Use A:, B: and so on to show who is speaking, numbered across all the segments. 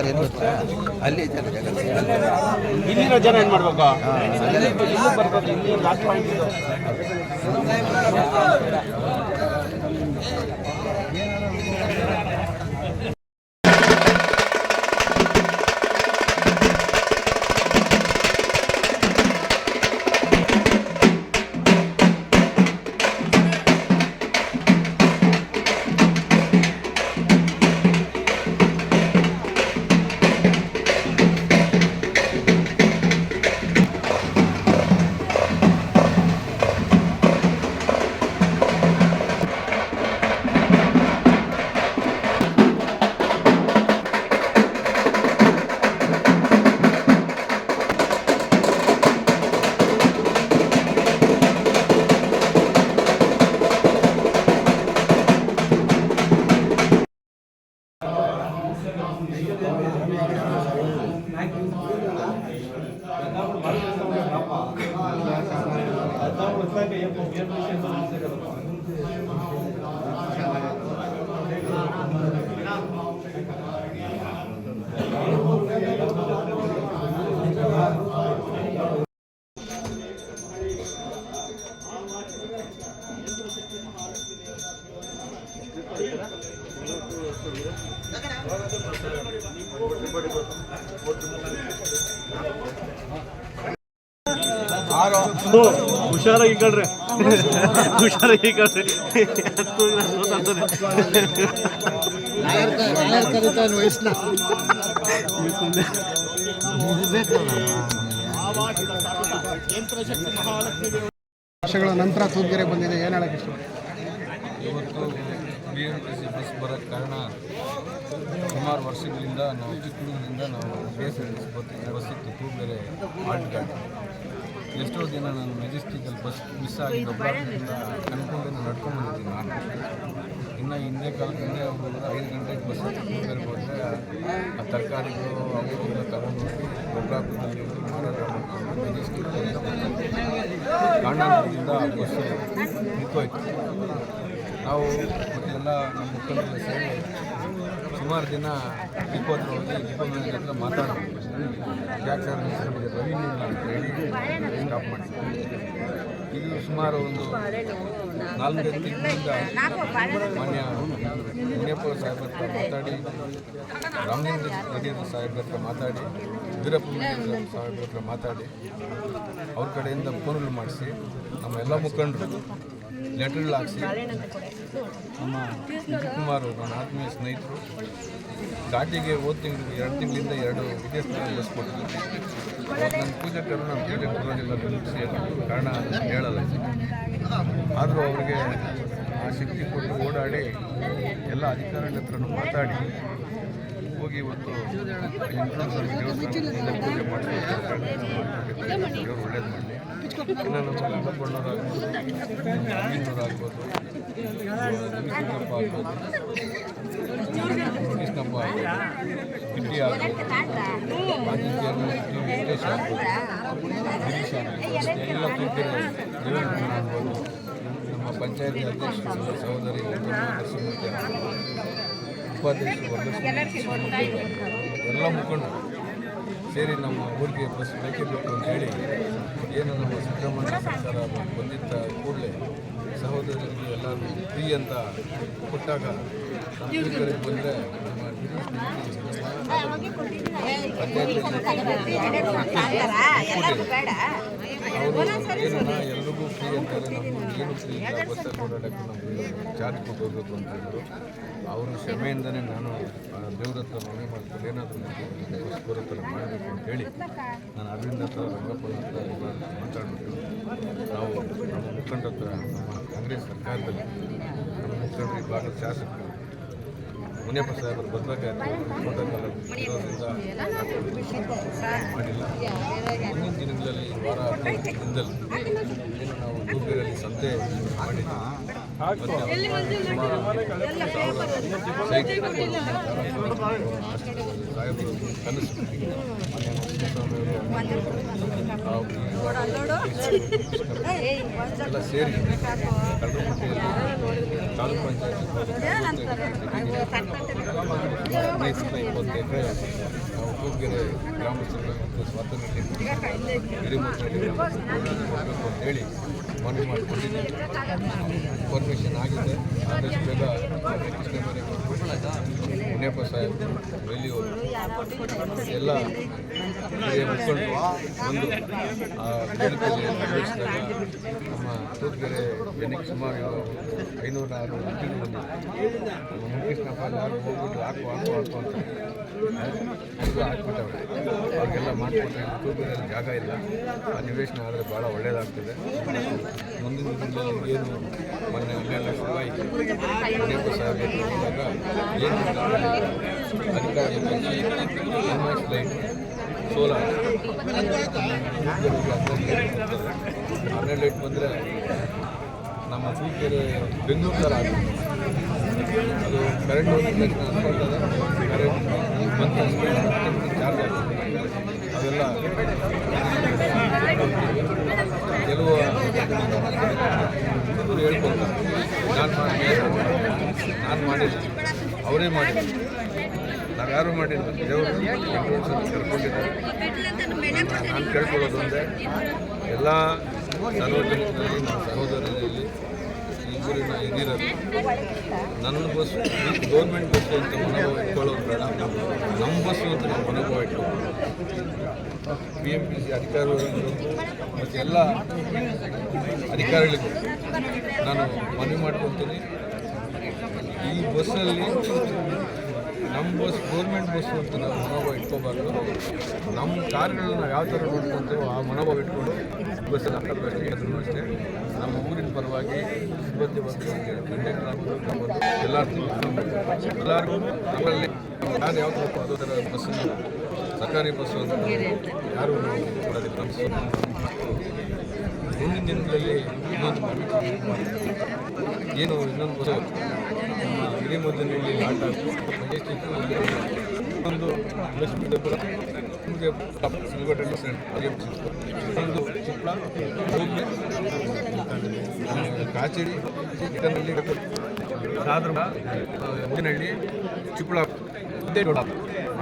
A: Sir ಏನು ಗೊತ್ತಾ, ಅಲ್ಲಿ ಜನ
B: ಇಲ್ಲಿನ ಜನ ಏನು ಮಾಡ್ಬೇಕು? ಹುಷಾರಾಗಿ ಕಳ್ರಿ, ಹುಷಾರಾಗಿ ಕಳ್ರಿ.
C: ವರ್ಷಗಳ ನಂತರ ತೂರ್ಗೆರೆ ಬಂದಿದೆ, ಏನು ಹೇಳಕ್ಕೆ ಇಷ್ಟ?
D: ಇವತ್ತು BMTC ಬಸ್ ಬರೋಕ್ಕೆ ಕಾರಣ ಸುಮಾರು ವರ್ಷಗಳಿಂದ ನಾವು ಚಿಕ್ಕೂರಿನಿಂದ ನಾವು BSRTC ಬಸ್ಸಿತ್ತು ತೂರ್ಗೆರೆ ಆಲ್ಟ್ ಗಾಡಿ. ಎಷ್ಟೋ ದಿನ ನಾನು ಮೆಜೆಸ್ಟಿಕಲ್ ಬಸ್ ಮಿಸ್ ಆಗಿ ದೊಡ್ಡದಿಂದ ಅನ್ಕೊಂಡು ನಡ್ಕೊಂಡ್ಬಂದಿದ್ದೀನಿ. ನಾನು ಇನ್ನು ಹಿಂದೆ ಕಾಲದಿಂದ 5 ಗಂಟೆಗೆ ಬಸ್ ತೂರ್ಗೆರೆಗೆ ಹೋದರೆ ಆ ತರಕಾರಿಗಳು ಅವುಗಳೆಲ್ಲ ತಗೊಂಡೋಗಿ ದೊಡ್ಡಾಪುರದಲ್ಲಿ ಮಾರಾಟ ಮಾಡ್ಕೊಂಡು ಮೆಜೆಸ್ಟಿಕ್ ಕಾರಣದಿಂದ ಬಸ್ಸು ನಿಂತೋಯ್ತು. ನಾವು ಮತ್ತೆಲ್ಲ ನಮ್ಮ ಮುಖಂಡರ ಸೇರಿ ಸುಮಾರು ದಿನ ಡಿಪೋ ಹತ್ರ ಹೋಗಿ ಡಿಪೋ ಮ್ಯಾನೇಜರ್ ಹತ್ರ ಮಾತಾಡೋದು, ಯಾಕೆ ಸರ್ ನಮಗೆ ರೆವಿನ್ಯೂ ಇಲ್ಲ ಅಂತ ಹೇಳಿ ಸ್ಟಾಪ್ ಮಾಡಿದ್ವಿ. ಇದು ಸುಮಾರು ಒಂದು 4-5 ತಿಂಗಳಿಂದ ಮಾನ್ಯ ಮುನಿಯಪ್ಪ ಸಾಹೇಬ್ರ ಹತ್ರ ಮಾತಾಡಿ, ರಾಮಲಿಂಗ ಗದಿಯರ ಸಾಹೇಬ್ರ ಹತ್ರ ಮಾತಾಡಿ, ವೀರಪ್ಪ ಸಾಹೇಬ್ರ ಹತ್ರ ಮಾತಾಡಿ, ಅವ್ರ ಕಡೆಯಿಂದ ಫೋನ್ಗಳು ಮಾಡಿಸಿ ನಮ್ಮ ಎಲ್ಲ ಮುಖಂಡರು ಲೆಟರ್ಗಳು ಹಾಕಿಸಿ ನಮ್ಮ ಶಿವಕುಮಾರ್ ನನ್ನ ಆತ್ಮೀಯ ಸ್ನೇಹಿತರು ಘಾಟಿಗೆ ಹೋದ ತಿಂಗಳು 2 ತಿಂಗಳಿಂದ 2 ವಿದೇಶದಲ್ಲಿ ಬಸ್ ಕೊಟ್ಟಿದ್ರು. ನನ್ನ ಪೂಜೆ ಕರು ನಾನು ಪೂಜೆ ಕೊಡೋದಿಲ್ಲ ನಿಲ್ಲಿಸಿ ಕಾರಣ ಹೇಳಲ್ಲ. ಆದರೂ ಅವರಿಗೆ ಆ ಶಕ್ತಿ ಕೊಟ್ಟು ಓಡಾಡಿ ಎಲ್ಲ ಅಧಿಕಾರಿಗಳ ಹತ್ರನೂ ಮಾತಾಡಿ ಹೋಗಿ ಇವತ್ತು ದೇವಸ್ಥಾನದಿಂದ ಪೂಜೆ ಮಾಡಿಸ್ತಾರೆ. ದೇವರು ಒಳ್ಳೇದು ಮಾಡಲಿ. ಇನ್ನು ನಮ್ಮ ಗಂಗಪ್ಪಣ್ಣವರಾಗ್ಬೋದು, ಅಮೀನವರಾಗ್ಬೋದು, ಕೃಷ್ಣಪ್ಪ ಆಗ್ಬೋದು, ಕೃಷ್ಣಪ್ಪ ಆಗ್ಬೋದು, ಕಿಟ್ಟಿ ಆಗ್ಬೋದು, ಮಾಜಿ ಚೇರ್ಮನ್ ವೆಂಕಟೇಶ್ ಆಗ್ಬೋದು, ಗಿರೀಶ್ ಆಗ್ಬೋದು, ಎಲ್ಲ ಕೂತಿರೋ ದೇವೇಂದ್ರ ಆಗ್ಬೋದು, ನಮ್ಮ ಪಂಚಾಯತಿ ಅಧ್ಯಕ್ಷರು ಸಹೋದರಿ ನರಸಿಂಹಮೂರ್ತಿ ಆಗ್ಬೋದು, ಉಪಾಧ್ಯಕ್ಷರು ವರದಕ್ಷಿಣೆ ಎಲ್ಲ ಮುಖಂಡರು ಸೇರಿ ನಮ್ಮ ಊರಿಗೆ ಬಸ್ ಬೇಕೇ ಬೇಕು ಅಂತೇಳಿ ಏನು ನಮ್ಮ ಸಿದ್ದರಾಮಯ್ಯ ಸರ್ಕಾರ ಬಂದಿದ್ದ ಕೂಡಲೇ ಸಹೋದರರಿಗೆ ಎಲ್ಲರೂ ಫ್ರೀ ಅಂತ ಕೊಟ್ಟಾಗ ನಮ್ಮ ಊರಿಗೆ ಬಂದರೆ ನಮ್ಮ ಅವರು ಏನನ್ನ ಎಲ್ರಿಗೂ ಫ್ರೀ ಅಂತಾರೆ, ನಮ್ಗೆ ಏನು ಫ್ರೀ ಇಲ್ಲ, ಬಸ್ಸಲ್ಲಿ ಓಡಾಡೋಕ್ಕೆ ನಮಗೆ ಚಾರ್ಜ್ ಕೊಟ್ಟು ಹೋಗಬೇಕು ಅಂತ ಹೇಳಿದ್ರು. ಅವರು ಕ್ಷಮೆಯಿಂದನೇ ನಾನು ದೇವ್ರ ಹತ್ರ ಮನೆ ಮಾಡ್ಕೊಂಡು ಏನಾದರೂ ಬಸ್ ಬರೋ ಥರ ಮಾಡಬೇಕು ಅಂತೇಳಿ ನಾನು ಅರವಿಂದ ಹತ್ರ ರಂಗಪ್ಪನ ಹತ್ರ ಎಲ್ಲ ಮಾತಾಡ್ಬಿಟ್ಟು ನಾವು ನಮ್ಮ ಮುಖಂಡ ಹತ್ರ ನಮ್ಮ ಕಾಂಗ್ರೆಸ್ ಸರ್ಕಾರದಲ್ಲಿ ನಮ್ಮ ಮುಖಂಡರು ಭಾಗದ ಶಾಸಕರು ಮುನಿಯಪ್ಪ ಸಾಹೇಬರು ಬದಲಾಗಿ ಫೋಟೋಕಾಲ ಇರೋದ್ರಿಂದ ಮಾಡಿಲ್ಲ. ಮುಂದಿನ ದಿನಗಳಲ್ಲಿ ವಾರ 15 ದಿನದಲ್ಲಿ ಏನು ನಾವು ತೂರ್ಗೆರೆಯಲ್ಲಿ ಸಂತೆ ಮಾಡಿದ್ದೀವಿ. ಸಾಹೇಬರು ಕನಸು ಎಲ್ಲ ಸೇರಿ ಕಳ್ಳರಪಟ್ಟಿಯಲ್ಲಿ ತಾಲೂಕು ಪಂಚಾಯತ್ 15 ಎಕರೆ ನಾವು ಕೂಪ್ಗೆರೆ ಗ್ರಾಮಸ್ಥರು ಮತ್ತು ಸ್ವಾತಂತ್ರ್ಯ ಹಿರಿಮೂರ್ತಿ ಕೊಡಬೇಕು ಅಂತೇಳಿ ಮನವಿ ಮಾಡಿಕೊಂಡಿದ್ದೀವಿ. ಪರ್ಮಿಷನ್ ಆಗಿದೆ. ಆದಷ್ಟು ಬೇಗ ಮುನಿಯಪ್ಪ ಸಾಹೇಬ್ ವೆಲ್ಲಿಯವರು ಎಲ್ಲ ಹಿರಿಯ ಮುಖಂಡರು ಒಂದು ವೇದಿಕೆಯಲ್ಲಿ ಭಾಗವಹಿಸಿದಾಗ ನಮ್ಮ ತೂಪ್ಗೆರೆ ಜನಕ್ಕೆ ಸುಮಾರು 500-600 ಮಕ್ಕಳು ಬಂದು ಮುನಿಕೃಷ್ಣಪ್ಪ ಯಾರು ಹೋಗ್ಬಿಟ್ಟು ಹಾಕು ಅಂತ ಹಾಕ್ಬಿಟ್ಟವ್ರೆ. ಅವ್ರಿಗೆಲ್ಲ ಮಾಡಿಕೊಟ್ರೆ ತೂಪ್ಗೆರೆಯಲ್ಲಿ ಜಾಗ ಇಲ್ಲ. ಆ ನಿವೇಶನ ಆದರೆ ಭಾಳ ಒಳ್ಳೆಯದಾಗ್ತದೆ. ಮುಂದಿನ ದಿನದಲ್ಲಿ ಏನು ಮೊನ್ನೆ 12 ಲಕ್ಷ ರೂಪಾಯಿ ಮುನಿಯಪ್ಪ ಸಾಹೇಬ್ ಇದ್ದಾಗ ಏನು ಅಧಿಕಾರಿ ಎನ್ಎಸ್ ಲೈಟ್ ಸೋಲಾರ್ 12 ಲೈಟ್ ಬಂದರೆ ನಮ್ಮ ತೂಪ್ಗೆರೆ ಬೆಂಗಳೂರು ಥರ ಆಗುತ್ತೆ. ಅದು ಕರೆಂಟ್ ಹೋಗಿದ ತಕ್ಷಣ ಅನ್ಕೊಳ್ತದೆ, ಕರೆಂಟ್ ಬಂದ ತಕ್ಷಣ ಚಾರ್ಜ್ ಆಗ್ತದೆ. ಅವೆಲ್ಲ ಕೆಲವು ಹೇಳ್ಕೊಳ್ತಾರೆ, ನಾನು ಮಾಡಿಲ್ಲ, ಅವರೇ ಮಾಡಿಲ್ಲ, ನಾವು ಯಾರೂ ಮಾಡಿಲ್ಲ. ದೇವರು ಕರ್ಕೊಂಡಿದ್ದಾರೆ. ನಾನು ಕೇಳ್ಕೊಳ್ಳೋದು ಅಂದರೆ ಎಲ್ಲ ಸಾರ್ವಜನಿಕರಲ್ಲಿ, ನಮ್ಮ ಸಹೋದರರಲ್ಲಿ ಈ ಊರಿನ ಹಿರಿಯರಲ್ಲಿ ನನ್ನ ಬಸ್ ಗೌರ್ಮೆಂಟ್ ಬಸ್ಸು ಅಂತ ಮನೋಭಾವ ಇಟ್ಕೊಳ್ಳೋದು ಬೇಡ. ನಮ್ಮ ಬಸ್ಸು ಅಂತ ನಾವು ಮನೋಭಾವ ಇಟ್ಕೊಳ್ಳೋದು. BMPC ಅಧಿಕಾರಿಗಳು ಮತ್ತು ಎಲ್ಲ ಅಧಿಕಾರಿಗಳಿಗೂ ನಾನು ಮನವಿ ಮಾಡ್ಕೊತೀನಿ, ಈ ಬಸ್ಸಲ್ಲಿ ನಮ್ಮ ಬಸ್ ಗೌರ್ಮೆಂಟ್ ಬಸ್ಸು ಅಂತ ನಾವು ಮನೋಭಾವ ಇಟ್ಕೋಬಾರ್ದು. ನಮ್ಮ ಕಾರ್ಗಳನ್ನ ನಾವು ಯಾವ ಥರ ನೋಡ್ಕೊತೀವೋ ಆ ಮನೋಭಾವ ಇಟ್ಕೊಂಡು ಬಸ್ಸಲ್ಲಿ ಹಾಕೋದು ಅಷ್ಟೇ. ನಮ್ಮ ಊರಿನ ಪರವಾಗಿ ಸಿಬ್ಬಂದಿ ವರ್ಗಗಳಿಗೆ ಕಂಡಕ್ಟರ್ ಎಲ್ಲರಿಗೂ ನಮ್ಮಲ್ಲಿ ಯಾರು ಯಾವ ಥರ ಅದೋ ಥರ ಬಸ್ಸನ್ನು ಸರ್ಕಾರಿ ಬಸ್ಸು ಅಂತ ಯಾರು ನಾವು ಕೊಡೋದಿಲ್ಲ. ಮುಂದಿನ ದಿನಗಳಲ್ಲಿ ಇನ್ನೊಂದು ಬಸ್ಸು ಹಿರೇಮದ್ದನಹಳ್ಳಿ ಲಾಟ ಒಂದು ಲಕ್ಷ್ಮೀದೇಪುರ ಒಂದು ಚಿಕ್ಕ ಕಾಚೇರಿ ಚಿಕ್ಕನಹಳ್ಳಿ ಸಾದ್ರ ಮುದಿನಹಳ್ಳಿ ಚಿಕ್ಕಳ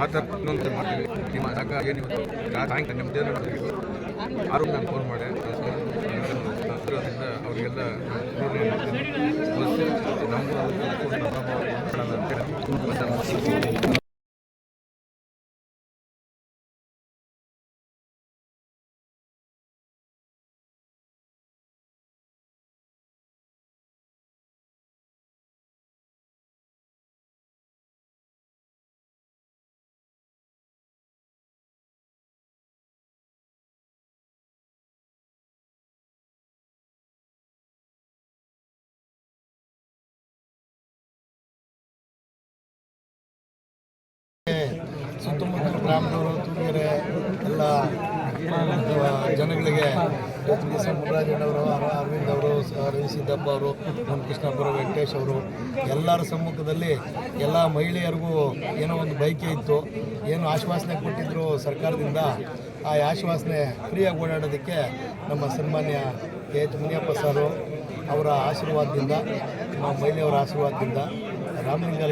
D: ಆ ಥರ ಇನ್ನೊಂದು ಮಾಡ್ತೀವಿ. ನಿಮ್ಮ ಜಾಗ ಏನಿವತ್ತು ಸಾಯಂಕಾಲ ನಿಮ್ಮ ದೇವರ ಆರು ನಾನು ಫೋನ್ ಮಾಡಿ ಅವರಿಗೆಲ್ಲ ನಮ್ಮ
C: ಸುತ್ತಮುತ್ತಲ ಗ್ರಾಮದವರು ತೂಪ್ಗೆರೆ ಎಲ್ಲ ಜನಗಳಿಗೆ ಮುರಾಜಣ್ಣವರು, ಅರವಿಂದ್ ಅವರು, ಸಿದ್ದಪ್ಪ ಅವರು, ಕೃಷ್ಣಪ್ಪರು, ವೆಂಕಟೇಶ್ ಅವರು ಎಲ್ಲರ ಸಮ್ಮುಖದಲ್ಲಿ ಎಲ್ಲ ಮಹಿಳೆಯರಿಗೂ ಏನೋ ಒಂದು ಬಯಕೆ ಇತ್ತು. ಏನು ಆಶ್ವಾಸನೆ ಕೊಟ್ಟಿದ್ದರು ಸರ್ಕಾರದಿಂದ, ಆ ಆಶ್ವಾಸನೆ ಫ್ರೀಯಾಗಿ ಓಡಾಡೋದಕ್ಕೆ ನಮ್ಮ ಸನ್ಮಾನ್ಯ KH ಮುನಿಯಪ್ಪ ಸಾರು ಅವರ ಆಶೀರ್ವಾದದಿಂದ, ನಮ್ಮ ಮಹಿಳೆಯವರ ಆಶೀರ್ವಾದದಿಂದ ರಾಮಲಿಂಗಾರೆಡ್ಡಿ